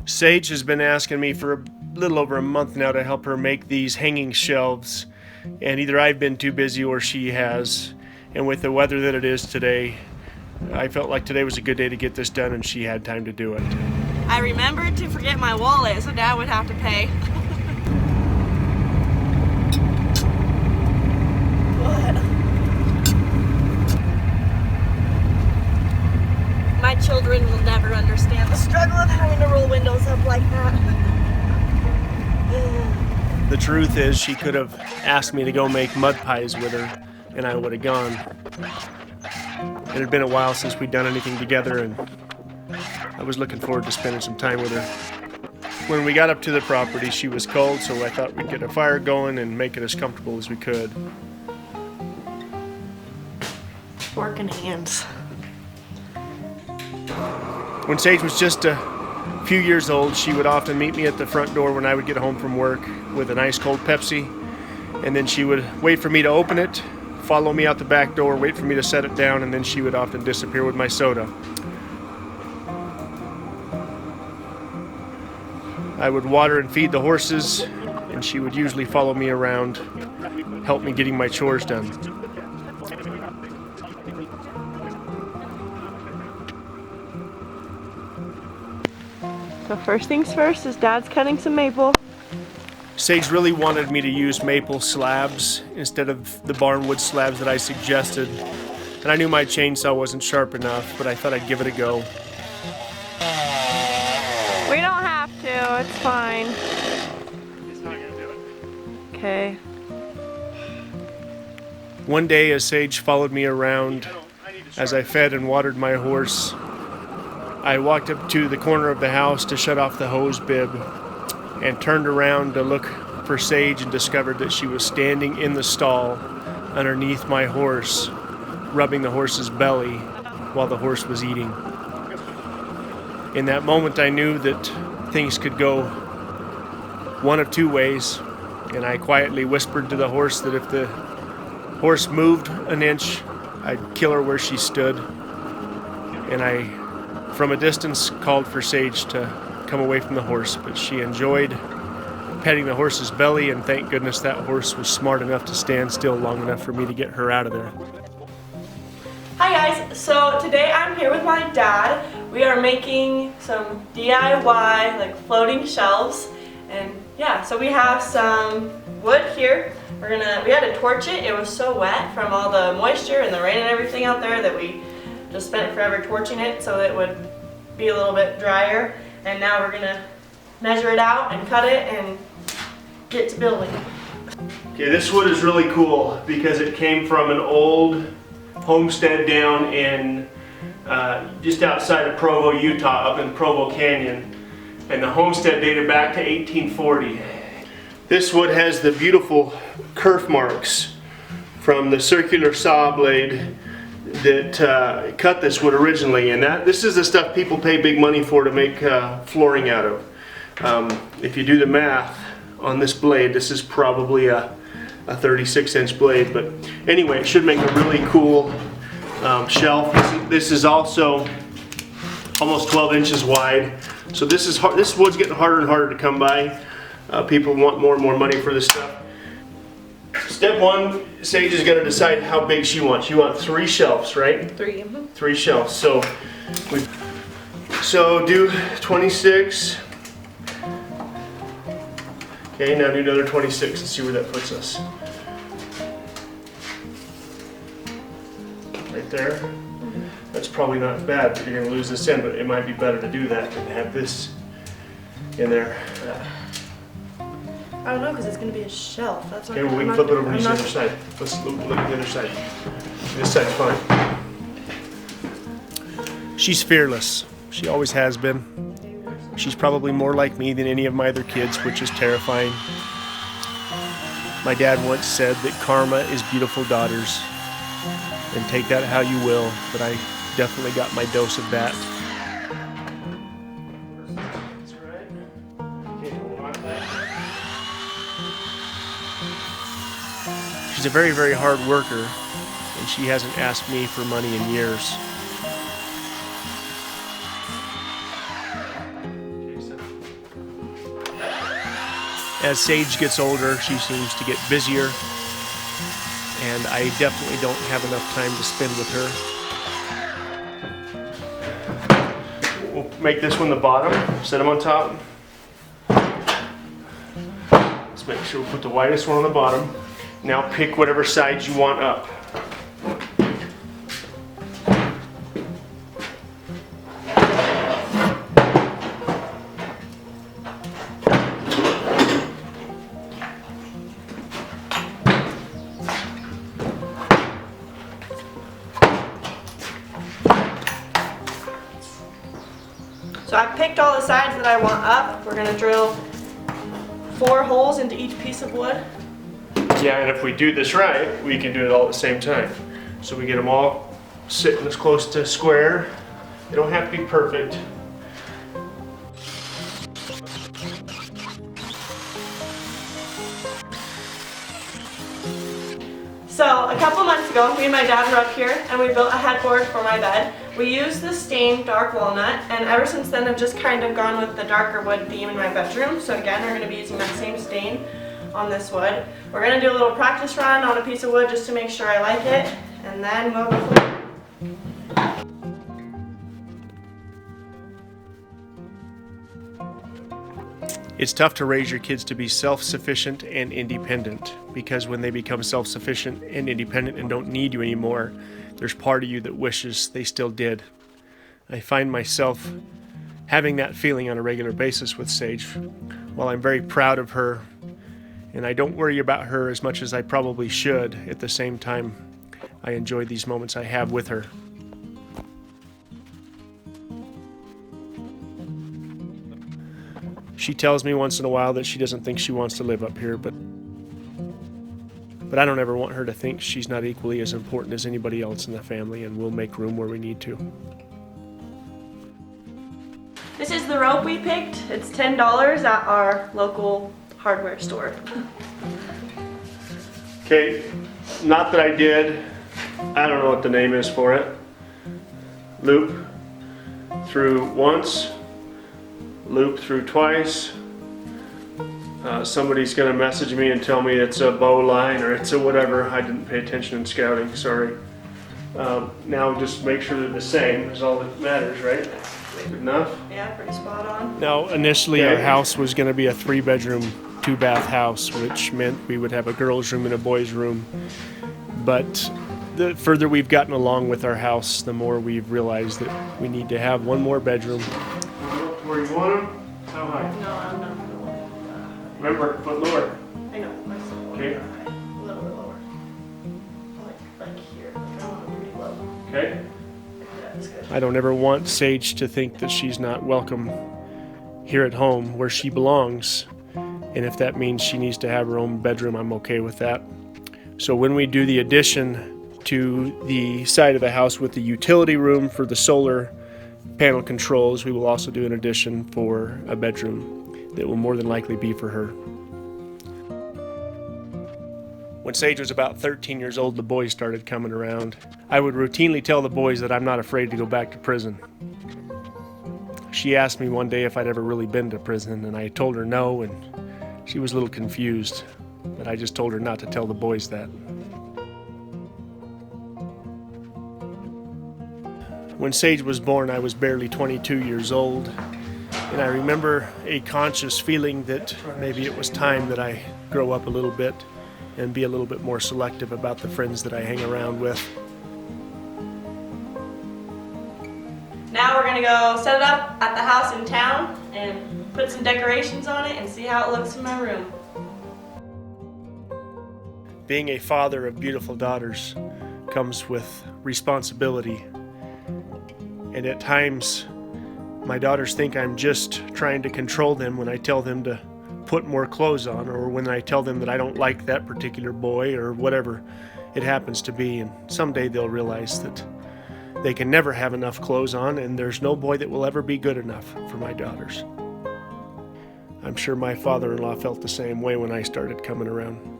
Sage has been asking me for a little over a month now to help her make these hanging shelves, and either I've been too busy or she has. And with the weather that it is today, I felt like today was a good day to get this done, and she had time to do it. I remembered to forget my wallet, so Dad would have to pay. What? My children will never understand the struggle of having to roll windows up like that. The truth is, she could have asked me to go make mud pies with her, and I would have gone. It had been a while since we'd done anything together, and I was looking forward to spending some time with her. When we got up to the property, she was cold, so I thought we'd get a fire going and make it as comfortable as we could. Working hands. When Sage was just a few years old, she would often meet me at the front door when I would get home from work with an ice cold Pepsi, and then she would wait for me to open it, follow me out the back door, wait for me to set it down, and then she would often disappear with my soda. I would water and feed the horses, and she would usually follow me around, help me getting my chores done. So first things first is Dad's cutting some maple. Sage really wanted me to use maple slabs instead of the Barnwood slabs that I suggested, and I knew my chainsaw wasn't sharp enough, but I thought I'd give it a go. We don't have to, it's fine. He's not gonna do it. Okay. One day, as Sage followed me around as I fed and watered my horse, I walked up to the corner of the house to shut off the hose bib and turned around to look for Sage and discovered that she was standing in the stall underneath my horse, rubbing the horse's belly while the horse was eating. In that moment, I knew that things could go one of two ways, and I quietly whispered to the horse that if the horse moved an inch, I'd kill her where she stood, and I, from a distance, called for Sage to come away from the horse, but she enjoyed petting the horse's belly, and thank goodness that horse was smart enough to stand still long enough for me to get her out of there. Hi guys, so today I'm here with my dad. We are making some DIY like floating shelves, and yeah, so we have some wood here. We had to torch it. It was so wet from all the moisture and the rain and everything out there that we just spent forever torching it so it would be a little bit drier. And now we're gonna measure it out and cut it and get to building. Okay, this wood is really cool because it came from an old homestead down in just outside of Provo, Utah, up in Provo Canyon, and the homestead dated back to 1840. This wood has the beautiful kerf marks from the circular saw blade that cut this wood originally, and this is the stuff people pay big money for to make flooring out of. If you do the math on this blade, this is probably a 36-inch blade, but anyway, it should make a really cool shelf. This is also almost 12 inches wide, so this is hard. This wood's getting harder and harder to come by. People want more and more money for this stuff. Step one, Sage is going to decide how big she wants. You want 3 shelves, right? 3. 3 shelves. So do 26. Okay, now do another 26 and see where that puts us. Right there. That's probably not bad, but you're going to lose this end, but it might be better to do that than have this in there. I don't know, because it's going to be a shelf. That's Okay, well, we can flip it over to the other side. Let's look at the other side. This side's fine. She's fearless. She always has been. She's probably more like me than any of my other kids, which is terrifying. My dad once said that karma is beautiful daughters. And take that how you will, but I definitely got my dose of that. She's a very, very hard worker, and she hasn't asked me for money in years. As Sage gets older, she seems to get busier, and I definitely don't have enough time to spend with her. We'll make this one the bottom, set them on top. Let's make sure we put the whitest one on the bottom. Now pick whatever sides you want up. So I picked all the sides that I want up. We're going to drill 4 holes into each piece of wood. Yeah, and if we do this right, we can do it all at the same time. So we get them all sitting as close to square. They don't have to be perfect. So a couple months ago, me and my dad were up here and we built a headboard for my bed. We used the stained dark walnut, and ever since then I've just kind of gone with the darker wood theme in my bedroom. So again, we're going to be using that same stain on this wood. We're going to do a little practice run on a piece of wood just to make sure I like it, and then we'll go from there. It's tough to raise your kids to be self-sufficient and independent, because when they become self-sufficient and independent and don't need you anymore, there's part of you that wishes they still did. I find myself having that feeling on a regular basis with Sage. While I'm very proud of her, and I don't worry about her as much as I probably should, at the same time, I enjoy these moments I have with her. She tells me once in a while that she doesn't think she wants to live up here, but I don't ever want her to think she's not equally as important as anybody else in the family, and we'll make room where we need to. This is the rope we picked. It's $10 at our local hardware store. Okay, not that I did. I don't know what the name is for it. Loop through once, loop through twice. Somebody's going to message me and tell me it's a bow line or it's a whatever. I didn't pay attention in scouting, sorry. Now just make sure they're the same is all that matters, right? Good enough? Yeah, pretty spot on. Now, initially our house was going to be a 3-bedroom, 2-bath house, which meant we would have a girl's room and a boy's room. But the further we've gotten along with our house, the more we've realized that we need to have one more bedroom. Where you want them? How high? No, I'm not. Remember, foot lower. I know. My foot lower. Okay. A little bit lower. Like here. I don't want to be low. Okay. Yeah, that's good. I don't ever want Sage to think that she's not welcome here at home where she belongs. And if that means she needs to have her own bedroom, I'm okay with that. So when we do the addition to the side of the house with the utility room for the solar panel controls, we will also do an addition for a bedroom that will more than likely be for her. When Sage was about 13 years old, the boys started coming around. I would routinely tell the boys that I'm not afraid to go back to prison. She asked me one day if I'd ever really been to prison, and I told her no, and she was a little confused, but I just told her not to tell the boys that. When Sage was born, I was barely 22 years old, and I remember a conscious feeling that maybe it was time that I grow up a little bit and be a little bit more selective about the friends that I hang around with. Now we're going to go set it up at the house in town and put some decorations on it and see how it looks in my room. Being a father of beautiful daughters comes with responsibility. And at times, my daughters think I'm just trying to control them when I tell them to put more clothes on, or when I tell them that I don't like that particular boy, or whatever it happens to be. And someday they'll realize that they can never have enough clothes on, and there's no boy that will ever be good enough for my daughters. I'm sure my father-in-law felt the same way when I started coming around.